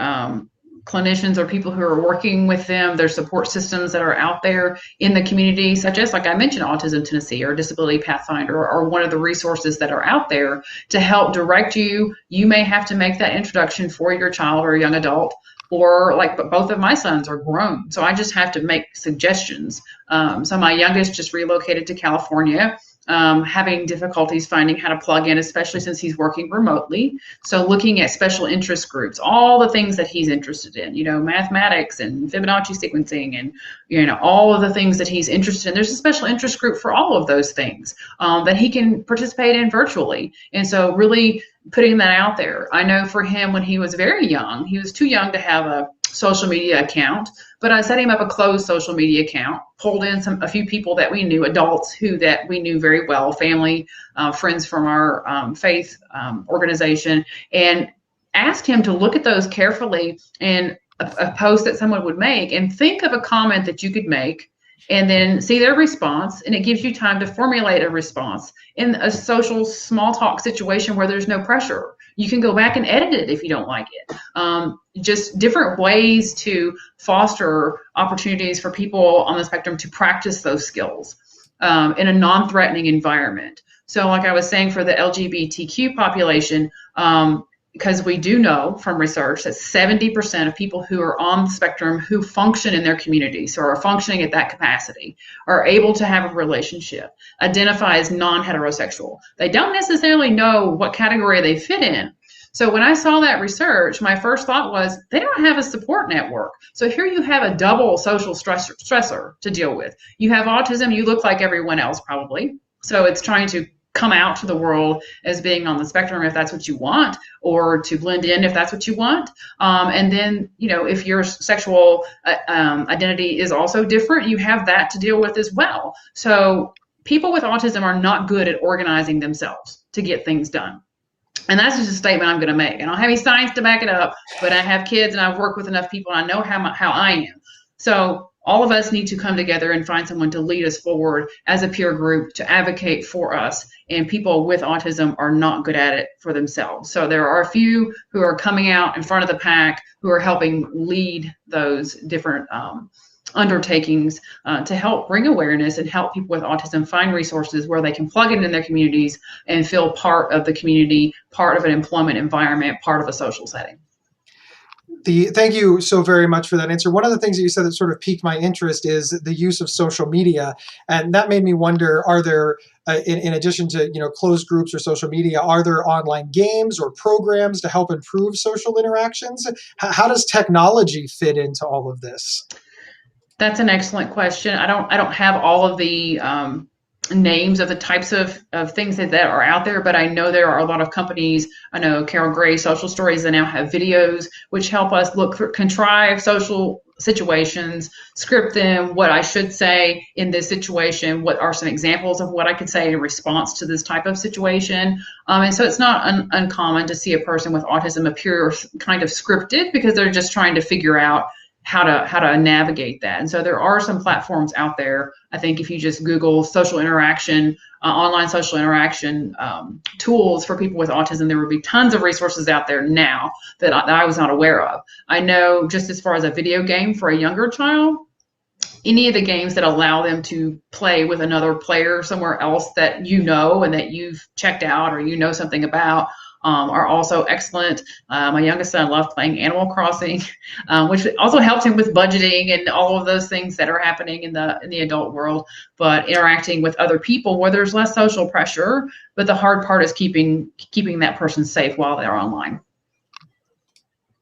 B: clinicians or people who are working with them, their support systems that are out there in the community, such as, like I mentioned, Autism Tennessee or Disability Pathfinder, or one of the resources that are out there to help direct you. You may have to make that introduction for your child or young adult, or like, but both of my sons are grown, so I just have to make suggestions. So my youngest just relocated to California, having difficulties finding how to plug in, especially since he's working remotely. So looking at special interest groups, all the things that he's interested in, mathematics and Fibonacci sequencing and, all of the things that he's interested in. There's a special interest group for all of those things that he can participate in virtually. And so really putting that out there. I know for him, when he was very young, he was too young to have a social media account, but I set him up a closed social media account, pulled in a few people that we knew, adults that we knew very well, family, friends from our faith organization, and asked him to look at those carefully, and a post that someone would make, and think of a comment that you could make, and then see their response. And it gives you time to formulate a response in a social small talk situation where there's no pressure. You can go back and edit it if you don't like it. Just different ways to foster opportunities for people on the spectrum to practice those skills in a non-threatening environment. So like I was saying, for the LGBTQ population, because we do know from research that 70% of people who are on the spectrum who function in their community, so are functioning at that capacity, are able to have a relationship, identify as non-heterosexual. They don't necessarily know what category they fit in. So when I saw that research, my first thought was, they don't have a support network. So here you have a double social stressor to deal with. You have autism, you look like everyone else probably. So it's trying to come out to the world as being on the spectrum if that's what you want, or to blend in if that's what you want. And then, if your sexual identity is also different, you have that to deal with as well. So people with autism are not good at organizing themselves to get things done. And that's just a statement I'm going to make. I don't have any science to back it up, but I have kids and I've worked with enough people and I know how I am. So all of us need to come together and find someone to lead us forward as a peer group to advocate for us. And people with autism are not good at it for themselves. So there are a few who are coming out in front of the pack who are helping lead those different undertakings to help bring awareness and help people with autism find resources where they can plug it in their communities and feel part of the community, part of an employment environment, part of a social setting.
A: Thank you so very much for that answer. One of the things that you said that sort of piqued my interest is the use of social media, and that made me wonder: are there, in addition to closed groups or social media, are there online games or programs to help improve social interactions? How does technology fit into all of this?
B: That's an excellent question. I don't have all of the names of the types of things that are out there, but I know there are a lot of companies. I know Carol Gray Social Stories, they now have videos which help us contrive social situations, script them, what I should say in this situation, what are some examples of what I could say in response to this type of situation. And so it's not uncommon to see a person with autism appear kind of scripted because they're just trying to figure out how to navigate that. And so there are some platforms out there. I think if you just Google social interaction, online social interaction tools for people with autism, there would be tons of resources out there now that I was not aware of. I know just as far as a video game for a younger child, any of the games that allow them to play with another player somewhere else that and that you've checked out or something about, are also excellent. My youngest son loved playing Animal Crossing, which also helps him with budgeting and all of those things that are happening in the adult world. But interacting with other people where there's less social pressure, but the hard part is keeping that person safe while they're online.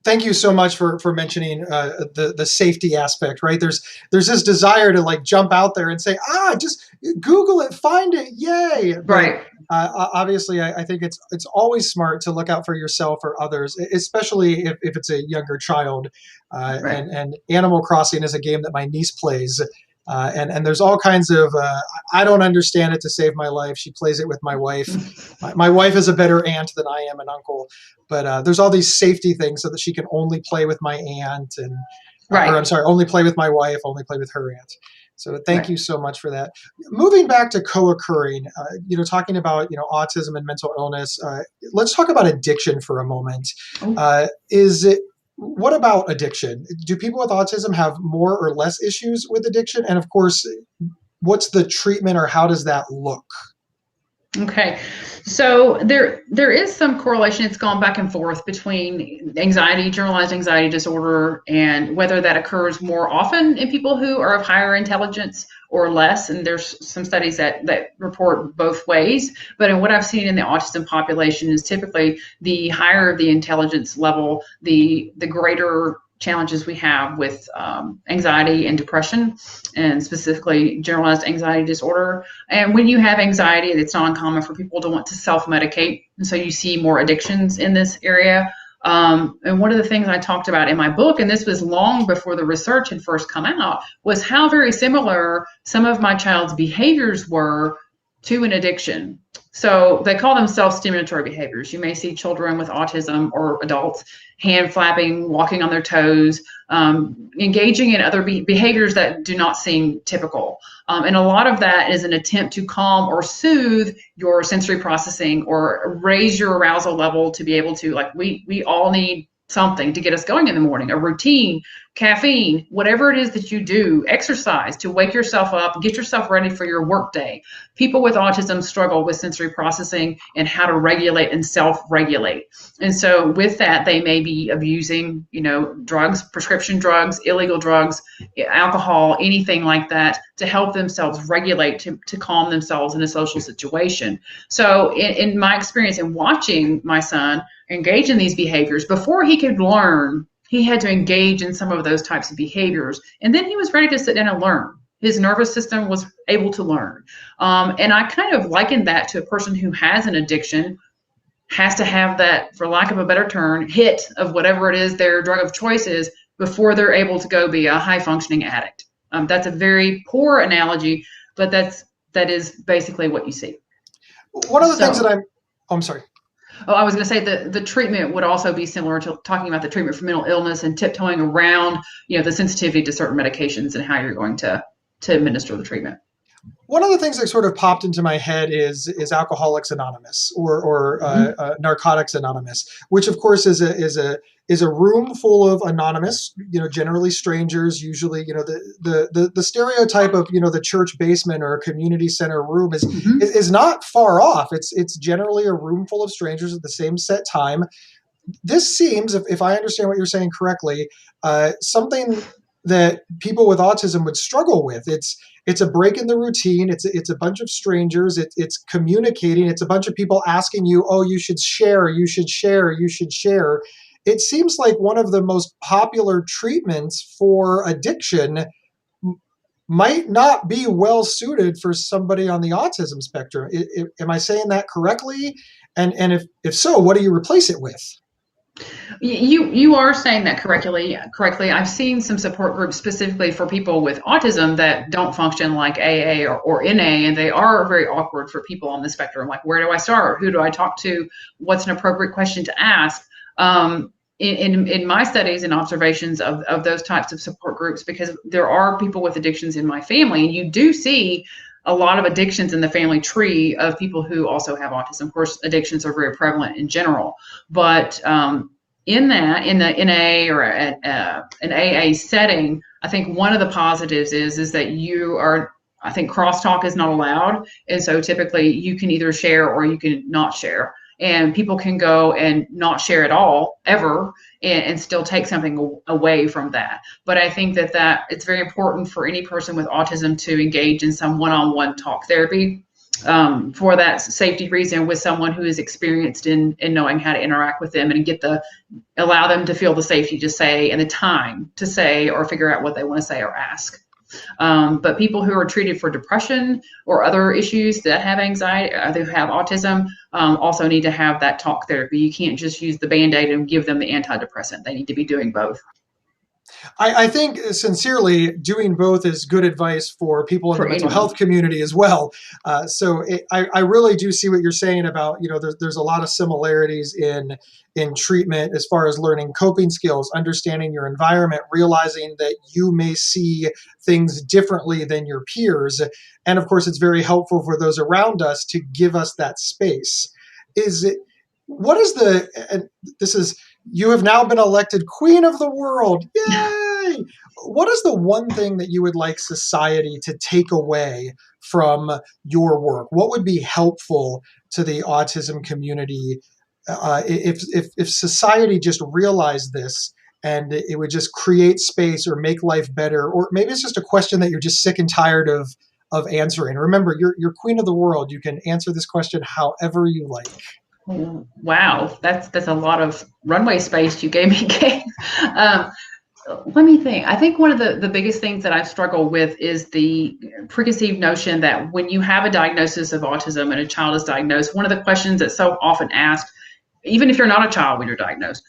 A: Thank you so much for mentioning the safety aspect, right? There's this desire to jump out there and say, just Google it, find it, yay!
B: Right.
A: Obviously, I think it's always smart to look out for yourself or others, especially if it's a younger child.
B: Right.
A: And Animal Crossing is a game that my niece plays. And there's all kinds of, I don't understand it to save my life. She plays it with my wife. My wife is a better aunt than I am an uncle. But there's all these safety things so that she can only play with my aunt only play with my wife, only play with her aunt. So thank you so much for that. Moving back to co-occurring, talking about, autism and mental illness, let's talk about addiction for a moment. What about addiction? Do people with autism have more or less issues with addiction? And of course, what's the treatment or how does that look?
B: Okay, so there is some correlation. It's gone back and forth between anxiety, generalized anxiety disorder, and whether that occurs more often in people who are of higher intelligence or less. And there's some studies that report both ways. But in what I've seen in the autism population is typically the higher the intelligence level, the greater challenges we have with anxiety and depression, and specifically generalized anxiety disorder. And when you have anxiety, it's not uncommon for people to want to self-medicate. And so you see more addictions in this area. And one of the things I talked about in my book, and this was long before the research had first come out, was how very similar some of my child's behaviors were to an addiction. So they call themselves stimulatory behaviors. You may see children with autism or adults hand flapping, walking on their toes, engaging in other behaviors that do not seem typical. And a lot of that is an attempt to calm or soothe your sensory processing or raise your arousal level to be able to, we all need something to get us going in the morning, a routine, caffeine, whatever it is that you do, exercise to wake yourself up, get yourself ready for your work day. People with autism struggle with sensory processing and how to regulate and self-regulate. And so with that, they may be abusing, drugs, prescription drugs, illegal drugs, alcohol, anything like that to help themselves regulate, to calm themselves in a social situation. So in my experience in watching my son engage in these behaviors, before he could learn, he had to engage in some of those types of behaviors. And then he was ready to sit down and learn. His nervous system was able to learn. And I kind of likened that to a person who has an addiction, has to have that, for lack of a better term, hit of whatever it is their drug of choice is before they're able to go be a high functioning addict. That's a very poor analogy, but that is basically what you see.
A: One of the things that I'm sorry.
B: Oh, I was going to say the treatment would also be similar to talking about the treatment for mental illness and tiptoeing around, the sensitivity to certain medications and how you're going to administer the treatment.
A: One of the things that sort of popped into my head is Alcoholics Anonymous or Narcotics Anonymous, which of course is a room full of anonymous, generally strangers. Usually, the stereotype of the church basement or a community center room is not far off. It's generally a room full of strangers at the same set time. This seems, if I understand what you're saying correctly, something that people with autism would struggle with. It's a break in the routine. It's a bunch of strangers. It's communicating. It's a bunch of people asking you, oh, you should share, you should share, you should share. It seems like one of the most popular treatments for addiction might not be well suited for somebody on the autism spectrum. Am I saying that correctly? And if so, what do you replace it with?
B: You are saying that correctly. I've seen some support groups specifically for people with autism that don't function like AA or NA, and they are very awkward for people on the spectrum. Like, where do I start? Who do I talk to? What's an appropriate question to ask? In my studies and observations of those types of support groups, because there are people with addictions in my family, and you do see a lot of addictions in the family tree of people who also have autism. Of course, addictions are very prevalent in general, but in the NA or an AA setting, I think one of the positives is that I think crosstalk is not allowed, and so typically you can either share or you can not share. And people can go and not share at all, ever, and still take something away from that. But I think that it's very important for any person with autism to engage in some one-on-one talk therapy for that safety reason, with someone who is experienced in knowing how to interact with them and allow them to feel the safety to say and the time to say or figure out what they want to say or ask. But people who are treated for depression or other issues that have anxiety, they have autism, also need to have that talk therapy. You can't just use the Band-Aid and give them the antidepressant. They need to be doing both.
A: I think sincerely doing both is good advice for people in the mental health community as well. I really do see what you're saying about, there's a lot of similarities in treatment as far as learning coping skills, understanding your environment, realizing that you may see things differently than your peers. And of course, it's very helpful for those around us to give us that space. You have now been elected Queen of the World. Yay! What is the one thing that you would like society to take away from your work? What would be helpful to the autism community if society just realized this and it would just create space or make life better? Or maybe it's just a question that you're just sick and tired of answering. Remember, you're Queen of the World. You can answer this question however you like.
B: Wow, that's a lot of runway space you gave me, Gabe. Let me think. I think one of the biggest things that I struggle with is the preconceived notion that when you have a diagnosis of autism and a child is diagnosed, one of the questions that's so often asked, even if you're not a child when you're diagnosed,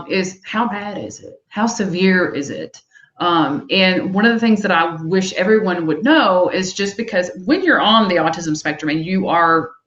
B: is how bad is it? How severe is it? And one of the things that I wish everyone would know is just because when you're on the autism spectrum and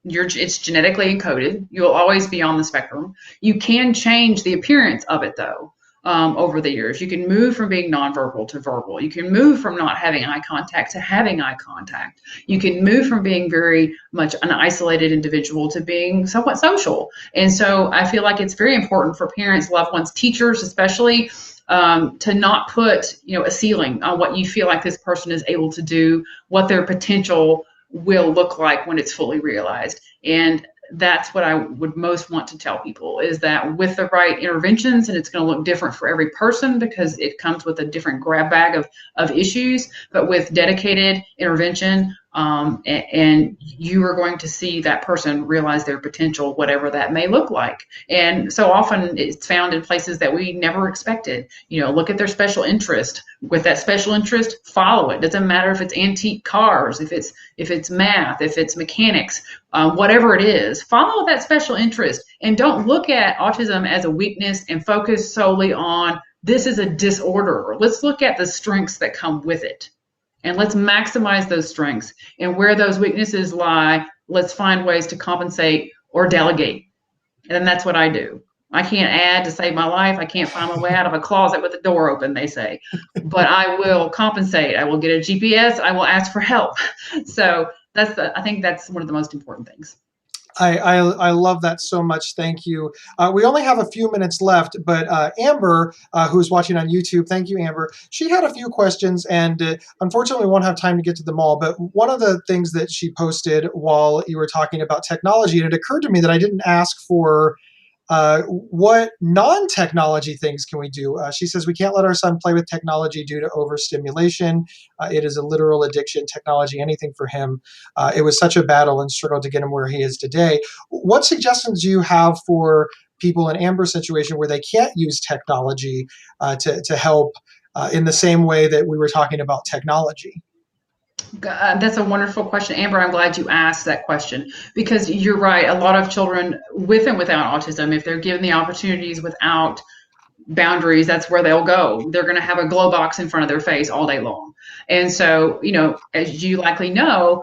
B: it's genetically encoded, you'll always be on the spectrum. You can change the appearance of it though. Over the years, you can move from being nonverbal to verbal. You can move from not having eye contact to having eye contact. You can move from being very much an isolated individual to being somewhat social. And so I feel like it's very important for parents, loved ones, teachers especially, to not put a ceiling on what you feel like this person is able to do, what their potential will look like when it's fully realized. And that's what I would most want to tell people, is that with the right interventions, and it's going to look different for every person because it comes with a different grab bag of issues, but with dedicated intervention, and you are going to see that person realize their potential, whatever that may look like. And so often it's found in places that we never expected. Look at their special interest. With that special interest, follow it. Doesn't matter if it's antique cars, if it's math, if it's mechanics, whatever it is, follow that special interest, and don't look at autism as a weakness and focus solely on this is a disorder. Let's look at the strengths that come with it. And let's maximize those strengths. And where those weaknesses lie, let's find ways to compensate or delegate And that's what I do. I can't add to save my life. I can't find my way out of a closet with the door open, they say. But I will compensate. I will get a GPS. I will ask for help. So I think that's one of the most important things.
A: I love that so much. Thank you. We only have a few minutes left, but Amber, who's watching on YouTube, thank you, Amber. She had a few questions, and unfortunately, we won't have time to get to them all. But one of the things that she posted while you were talking about technology, and it occurred to me that I didn't ask for what non-technology things can we do? She says we can't let our son play with technology due to overstimulation. It is a literal addiction. Technology, anything for him. It was such a battle and struggle to get him where he is today. What suggestions do you have for people in Amber's situation where they can't use technology to help in the same way that we were talking about technology?
B: That's a wonderful question, Amber. I'm glad you asked that question because you're right. A lot of children with and without autism, if they're given the opportunities without boundaries, that's where they'll go. They're going to have a glow box in front of their face all day long. And so, as you likely know,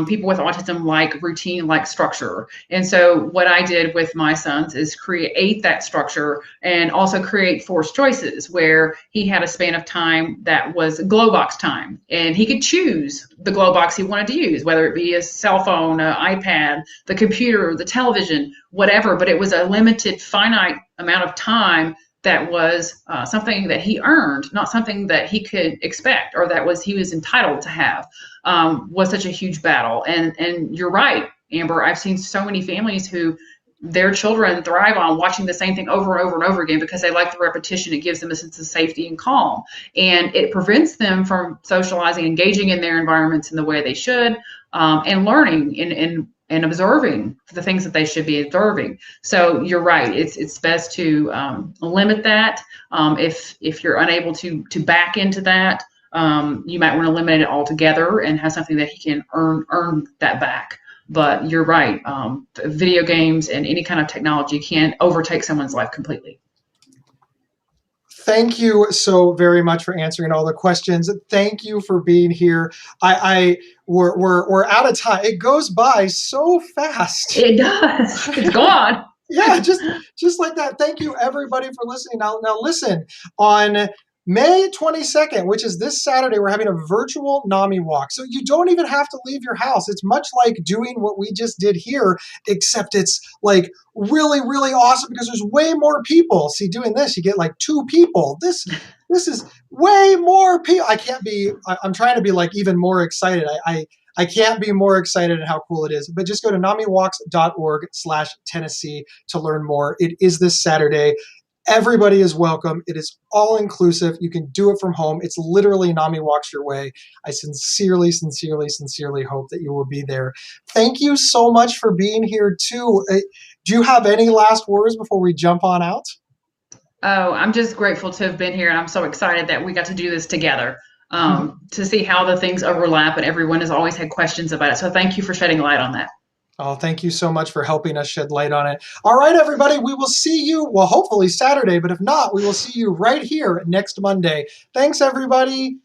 B: people with autism like routine, like structure. And so what I did with my sons is create that structure and also create forced choices where he had a span of time that was glow box time. And he could choose the glow box he wanted to use, whether it be a cell phone, an iPad, the computer, the television, whatever. But it was a limited, finite amount of time that was something that he earned, not something that he could expect or that he was entitled to have, was such a huge battle. And you're right, Amber. I've seen so many families who their children thrive on watching the same thing over and over and over again because they like the repetition. It gives them a sense of safety and calm, and it prevents them from socializing, engaging in their environments in the way they should, and learning and observing the things that they should be observing. So you're right. It's best to limit that. If you're unable to back into that, you might want to eliminate it altogether and have something that he can earn that back. But you're right. Video games and any kind of technology can overtake someone's life completely.
A: Thank you so very much for answering all the questions. Thank you for being here. We're out of time. It goes by so fast.
B: It does. It's gone.
A: Yeah, just like that. Thank you everybody for listening. Now listen, on May 22nd, which is this Saturday, we're having a virtual NAMI walk. So you don't even have to leave your house. It's much like doing what we just did here, except it's like really, really awesome because there's way more people. See, doing this, you get like 2 people. This is way more people. I'm trying to be like even more excited. I can't be more excited at how cool it is. But just go to namiwalks.org/Tennessee to learn more. It is this Saturday. Everybody is welcome. It is all inclusive. You can do it from home. It's literally NAMI walks your way. I sincerely, sincerely, sincerely hope that you will be there. Thank you so much for being here too. Do you have any last words before we jump on out?
B: Oh, I'm just grateful to have been here, and I'm so excited that we got to do this together to see how the things overlap, and everyone has always had questions about it. So thank you for shedding light on that.
A: Oh, thank you so much for helping us shed light on it. All right, everybody, we will see you, well, hopefully Saturday, but if not, we will see you right here next Monday. Thanks, everybody.